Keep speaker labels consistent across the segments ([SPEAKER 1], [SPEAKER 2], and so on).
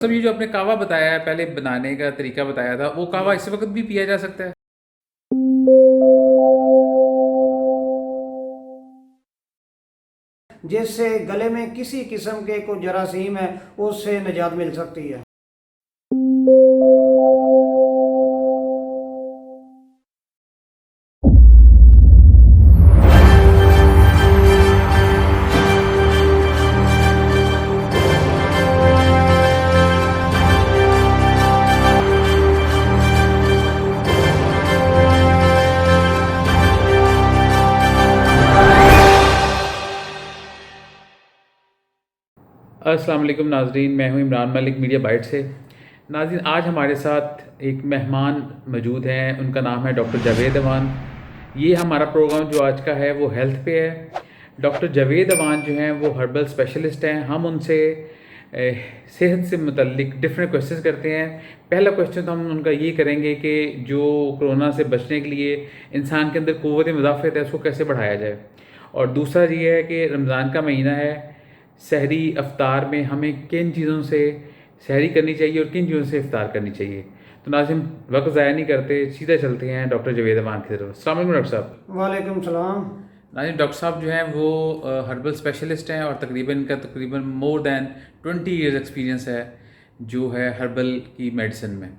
[SPEAKER 1] सब ये जो आपने कहवा बताया है, पहले बनाने का तरीका बताया था, वो कहवा इस वक्त भी पिया जा सकता है?
[SPEAKER 2] जिससे गले में किसी किस्म के कोई जरासीम है उससे निजात मिल सकती है।
[SPEAKER 1] अस्सलाम वालेकुम नाजरीन, मैं हूं इमरान मलिक मीडिया बाइट से। नाजरीन, आज हमारे साथ एक मेहमान मौजूद हैं, उनका नाम है डॉक्टर जावेद अवान। ये हमारा प्रोग्राम जो आज का है वो हेल्थ पे है। डॉक्टर जावेद अवान जो हैं वो हर्बल स्पेशलिस्ट हैं। हम उनसे सेहत से मुतल्लिक डिफरेंट क्वेश्चंस करते हैं। पहला क्वेश्चन तो हम उनका ये करेंगे कि जो कोरोना से बचने के लिए इंसान के अंदर क़ुव्वत मुदाफ़त है उसको कैसे बढ़ाया जाए, और दूसरा ये है कि रमज़ान का महीना है, सहरी अफ्तार में हमें किन चीज़ों से सहरी करनी चाहिए और किन चीज़ों से इफ्तार करनी चाहिए। तो नाज़िम, वक्त ज़ाया नहीं करते, सीधा चलते हैं डॉक्टर जावेद अमान की तरफ। अस्सलाम वालेकुम डॉक्टर साहब।
[SPEAKER 2] वालेकुम सलाम।
[SPEAKER 1] नाज़िम, डॉक्टर साहब जो हैं वो हर्बल स्पेशलिस्ट हैं और तकरीबन मोर दैन 20 ईयर्स एक्सपीरियंस है जो है हर्बल की मेडिसिन में।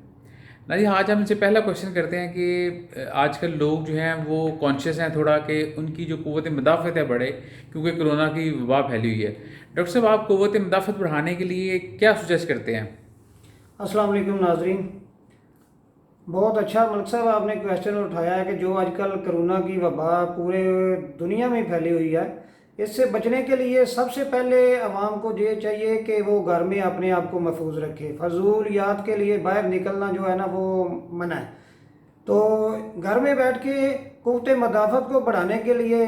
[SPEAKER 1] नाज़िम, आज हम इनसे पहला क्वेश्चन करते हैं कि आजकल लोग जो हैं वो कॉन्शियस हैं थोड़ा कि उनकी जो क़ुव्वत मुदाफ़त है बढ़े, क्योंकि कोरोना की वबा फैली हुई है। डॉक्टर साहब, आप क़ुव्वत मुदाफ़त बढ़ाने के लिए क्या सजेस्ट करते हैं?
[SPEAKER 2] अस्सलाम वालेकुम नाजरीन। बहुत अच्छा मलिक साहब आपने क्वेश्चन उठाया है कि जो आजकल कोरोना की वबा पूरे दुनिया में फैली हुई है, इससे बचने के लिए सबसे पहले आवाम को ये चाहिए कि वो घर में अपने आप को महफूज रखे। फजूलियात के लिए बाहर निकलना जो है ना वो मना है। तो घर में बैठ के क़ुव्वत मदाफ़त को बढ़ाने के लिए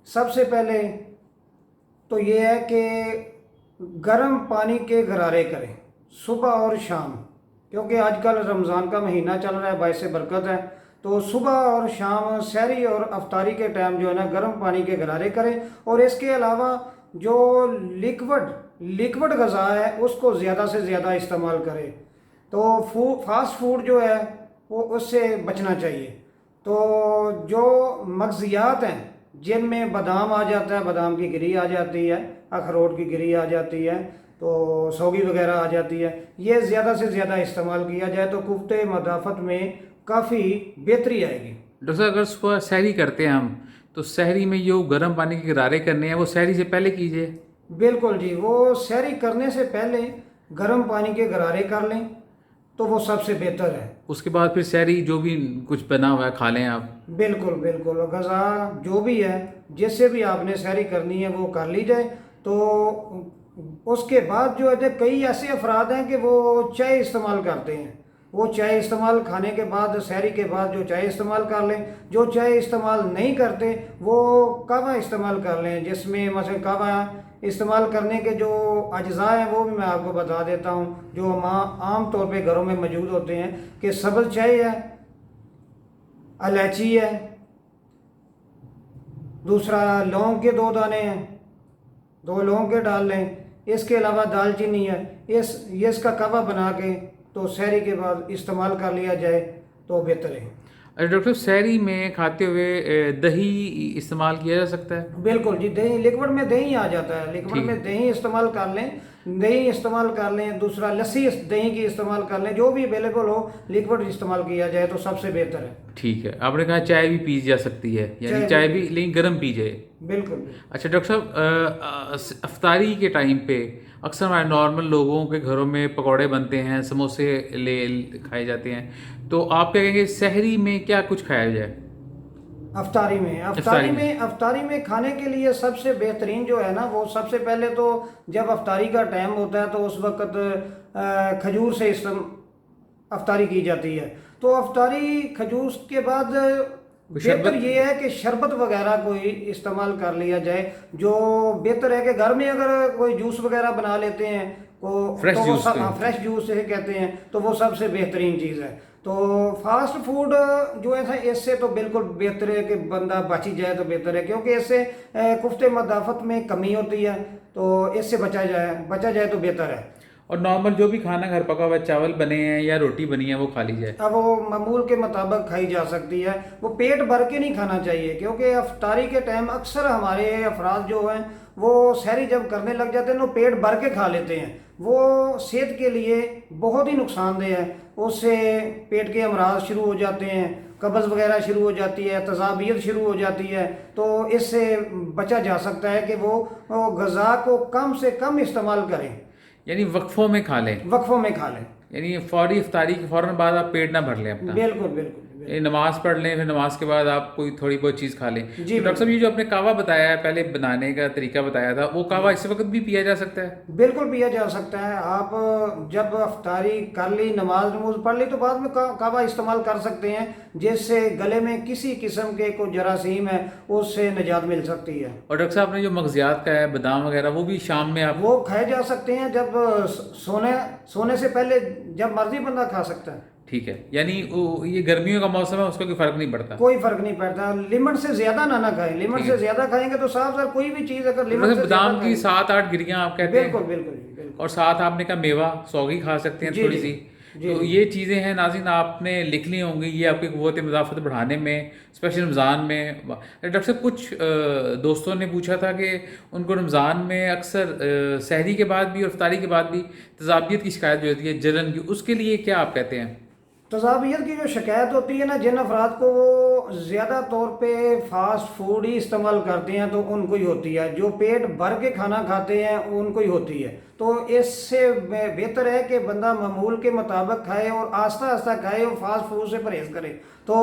[SPEAKER 2] सबसे पहले तो ये है कि गर्म पानी के गरारे करें सुबह और शाम, क्योंकि आजकल रमज़ान का महीना चल रहा है, बाइस बरकत है। तो सुबह और शाम सहरी और अफ्तारी के टाइम जो है ना गर्म पानी के गरारे करें। और इसके अलावा जो लिक्विड लिक्विड ग़ज़ा है उसको ज़्यादा से ज़्यादा इस्तेमाल करें। तो फास्ट फूड जो है वो उससे बचना चाहिए। तो जो मगज़ियात हैं जिनमें बादाम आ जाता है, बादाम की गिरी आ जाती है, अखरोट की गिरी आ जाती है, तो सौगी वगैरह आ जाती है, ये ज़्यादा से ज़्यादा इस्तेमाल किया जाए तो क़ुव्वत मदाफ़त में काफ़ी बेहतरी आएगी।
[SPEAKER 1] डॉक्टर साहब, अगर सुबह सहरी करते हैं हम, तो सहरी में जो गर्म पानी के गरारे करने हैं वो सहरी से पहले कीजिए।
[SPEAKER 2] बिल्कुल जी, वो सहरी करने से पहले गर्म पानी के गरारे कर लें तो वो सबसे बेहतर है।
[SPEAKER 1] उसके बाद फिर सहरी जो भी कुछ बना हुआ है खा लें आप।
[SPEAKER 2] बिल्कुल बिल्कुल, ग़ज़ा जो भी है जिससे भी आपने सहरी करनी है वो कर ली जाए। तो उसके बाद जो है कई ऐसे अफराद हैं कि वो चाय इस्तेमाल करते हैं। वो चाय इस्तेमाल खाने के बाद, सहरी के बाद जो चाय इस्तेमाल कर लें। जो चाय इस्तेमाल नहीं करते वो कहवा इस्तेमाल कर लें, जिसमें मतलब कहवा इस्तेमाल करने के जो अज्जा हैं वो भी मैं आपको बता देता हूँ, जो आम तौर पे घरों में मौजूद होते हैं। कि सब्ज़ चाय है, इलायची है, दूसरा लौंग के 2 दाने हैं, 2 लौंग के डाल लें। इसके अलावा दालचीनी है। ये इसका कहवा बना के तो सहरी के बाद इस्तेमाल कर लिया जाए तो बेहतर है।
[SPEAKER 1] अरे डॉक्टर, सहरी में खाते हुए दही इस्तेमाल किया जा सकता है?
[SPEAKER 2] बिल्कुल जी, दही लिक्विड में दही आ जाता है, लिक्विड
[SPEAKER 1] ठीक
[SPEAKER 2] में दही इस्तेमाल कर लें, दही इस्तेमाल कर लें। दूसरा लस्सी दही की इस्तेमाल कर लें, जो भी अवेलेबल हो लिक्विड इस्तेमाल किया जाए तो सबसे बेहतर है।
[SPEAKER 1] ठीक है। आपने कहा चाय भी पी जा सकती है, यानी चाय भी लेकिन गर्म पी जाए।
[SPEAKER 2] बिल्कुल।
[SPEAKER 1] अच्छा डॉक्टर साहब, अफ्तारी के टाइम पे अक्सर हमारे नॉर्मल लोगों के घरों में पकौड़े बनते हैं, समोसे खाए जाते हैं, तो आप क्या कहेंगे सहरी में क्या कुछ खाया जाए?
[SPEAKER 2] अफ्तारी में खाने के लिए सबसे बेहतरीन जो है ना वो सबसे पहले तो जब अफ्तारी का टाइम होता है तो उस वक्त खजूर से अफ्तारी की जाती है। तो अफ्तारी खजूर के बाद बेहतर ये है कि शरबत वगैरह कोई इस्तेमाल कर लिया जाए। जो बेहतर है कि घर में अगर कोई जूस वगैरह बना लेते हैं
[SPEAKER 1] फ्रेश
[SPEAKER 2] तो
[SPEAKER 1] जूस
[SPEAKER 2] फ्रेश जूस से कहते हैं, तो वो सबसे बेहतरीन चीज़ है। तो फास्ट फूड जो है इससे तो बिल्कुल बेहतर है कि बंदा बच ही जाए तो बेहतर है, क्योंकि इससे क़ुव्वत मदाफ़त में कमी होती है। तो इससे बचा जाए तो बेहतर है।
[SPEAKER 1] और नॉर्मल जो भी खाना घर पका हुआ चावल बने हैं या रोटी बनी है वो खा ली जाए।
[SPEAKER 2] अब वो मामूल के मुताबिक खाई जा सकती है, वो पेट भर के नहीं खाना चाहिए, क्योंकि अफ्तारी के टाइम अक्सर हमारे अफराद जो हैं वो सहरी जब करने लग जाते हैं वो पेट भर के खा लेते हैं, वो सेहत के लिए बहुत ही नुकसानदेह है। उससे पेट के अमराज शुरू हो जाते हैं, कब्ज़ वगैरह शुरू हो जाती है, तज़ाबियत शुरू हो जाती है। तो इससे बचा जा सकता है कि वो ग़िज़ा को कम से कम इस्तेमाल करें,
[SPEAKER 1] यानी वक्फों में खा लें,
[SPEAKER 2] वक्फों में खा लें।
[SPEAKER 1] यानी फौरी इफ्तारी के फ़ौरन बाद आप पेट ना भर लें अपना,
[SPEAKER 2] बिल्कुल बिल्कुल
[SPEAKER 1] ये नमाज पढ़ लें, फिर नमाज के बाद आप कोई थोड़ी बहुत चीज़ खा लें।
[SPEAKER 2] जी
[SPEAKER 1] तो डॉक्टर साहब ये जो आपने कावा बताया है, पहले बनाने का तरीका बताया था, वो कावा इस वक्त भी पिया जा सकता है?
[SPEAKER 2] बिल्कुल पिया जा सकता है। आप जब अफ्तारी कर ली, नमाज नमूज पढ़ ली, तो बाद में कावा इस्तेमाल कर सकते हैं, जिससे गले में किसी किस्म के कोई जरासीम है उससे निजात मिल सकती है।
[SPEAKER 1] और डॉक्टर साहब ने जो मगजियात का है, बादाम वगैरह, वो भी शाम में आप
[SPEAKER 2] वो खाए जा सकते हैं जब सोने से पहले, जब मर्जी बंदा खा सकता है।
[SPEAKER 1] ठीक है, यानी ये गर्मियों का मौसम है, उसका कोई फ़र्क नहीं पड़ता?
[SPEAKER 2] कोई फर्क नहीं पड़ता। लिमिट से ज्यादा ना खाएं, लिमिट से ज्यादा खाएंगे तो साफ साफ कोई भी चीज अगर लिमिट से
[SPEAKER 1] बादाम
[SPEAKER 2] ज्यादा
[SPEAKER 1] की 7-8 गिरियां आप कहते हैं?
[SPEAKER 2] बिल्कुल बिल्कुल बिल्कुल।
[SPEAKER 1] और साथ आपने कहा मेवा सौगी खा सकते हैं
[SPEAKER 2] जी,
[SPEAKER 1] थोड़ी
[SPEAKER 2] जी,
[SPEAKER 1] सी।
[SPEAKER 2] जी,
[SPEAKER 1] तो
[SPEAKER 2] जी।
[SPEAKER 1] ये चीज़ें हैं नाज़रीन, आपने लिख ली होंगी, ये आपकी क़ुव्वत मुदाफ़त बढ़ाने में, स्पेशल रमज़ान में। डॉक्टर साहब कुछ दोस्तों ने पूछा था कि उनको रमज़ान में अक्सर सहरी के बाद भी और इफ्तारी के बाद भी तज़ाबियत की शिकायत जो होती है, जलन की, उसके लिए क्या आप कहते हैं?
[SPEAKER 2] तज़ाबियत की जो शिकायत होती है ना, जिन अफराद को वो ज़्यादा तौर पे फास्ट फूड ही इस्तेमाल करते हैं तो उनको ही होती है, जो पेट भर के खाना खाते हैं उनको ही होती है। तो इससे बेहतर है कि बंदा मामूल के मुताबिक खाए और आस्ता आस्ता खाए और फास्ट फूड से परहेज़ करे। तो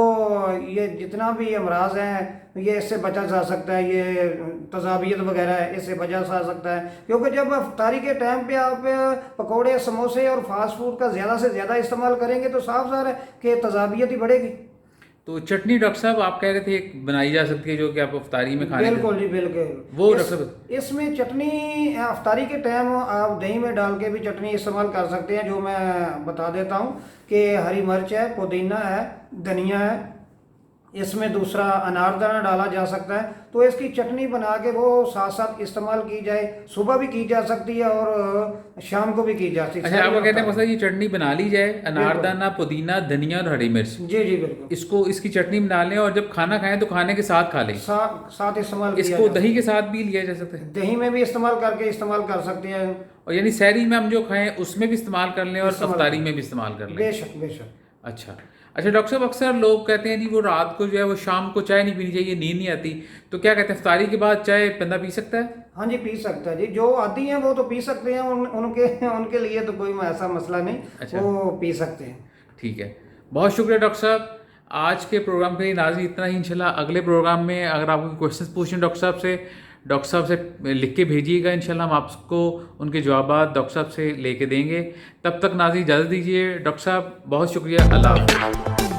[SPEAKER 2] ये जितना भी अमराज हैं ये इससे बचा जा सकता है, ये तज़ाबियत वगैरह है इससे बचा जा सकता है। क्योंकि जब अफ्तारी के टाइम पे आप पकोड़े, समोसे और फास्ट फूड का ज़्यादा से ज़्यादा इस्तेमाल करेंगे तो साफ ज़ाहिर है कि तज़ाबियत ही बढ़ेगी।
[SPEAKER 1] तो चटनी डॉक्टर साहब आप कह रहे थे एक बनाई जा सकती है जो कि आप अफ्तारी में खाने
[SPEAKER 2] बिल्कुल जी बिल्कुल।
[SPEAKER 1] वो डॉक्टर साहब
[SPEAKER 2] इसमें चटनी अफ्तारी के टाइम आप दही में डाल के भी चटनी इस्तेमाल कर सकते हैं, जो मैं बता देता हूँ कि हरी मिर्च है, पुदीना है, धनिया है, इसमें दूसरा अनारदाना डाला जा सकता है। तो इसकी चटनी बना के वो साथ साथ इस्तेमाल की जाए, सुबह भी की जा सकती है और शाम को भी की जा सकती है।
[SPEAKER 1] अच्छा, आप कहते हैं मतलब ये चटनी बना ली जाए, अनारदाना, पुदीना, धनिया और हरी मिर्च,
[SPEAKER 2] जी जी बिल्कुल,
[SPEAKER 1] इसको इसकी चटनी बना लें और जब खाना खाएं तो खाने के साथ खा लें।
[SPEAKER 2] साथ इस्तेमाल किया
[SPEAKER 1] इसको
[SPEAKER 2] जा
[SPEAKER 1] दही के साथ भी लिया जा सकता है?
[SPEAKER 2] दही में भी इस्तेमाल करके इस्तेमाल कर सकते हैं।
[SPEAKER 1] और यानी सहरी में हम जो खाएं उसमें भी इस्तेमाल कर लें और अफ्तारी में भी इस्तेमाल कर लें?
[SPEAKER 2] बेशक बेशक।
[SPEAKER 1] अच्छा अच्छा डॉक्टर साहब, अक्सर लोग कहते हैं जी वो रात को जो है वो शाम को चाय नहीं पीनी चाहिए, नींद नहीं आती, तो क्या कहते हैं इफ्तारी के बाद चाय बंदा पी सकता है?
[SPEAKER 2] हाँ जी पी सकता है जी, जो आदी हैं वो तो पी सकते हैं, उनके लिए तो कोई ऐसा मसला नहीं।
[SPEAKER 1] अच्छा,
[SPEAKER 2] वो पी सकते हैं।
[SPEAKER 1] ठीक है, बहुत शुक्रिया डॉक्टर साहब। आज के प्रोग्राम के लिए नाज़रीन इतना ही। इंशाल्लाह अगले प्रोग्राम में अगर आपको क्वेश्चन पूछें डॉक्टर साहब से लिख के भेजिएगा, इंशाल्लाह हम आपको उनके जवाब डॉक्टर साहब से लेके देंगे। तब तक नाज़रीन इजाज़त दीजिए। डॉक्टर साहब बहुत शुक्रिया, अल्लाह हाफ़िज़।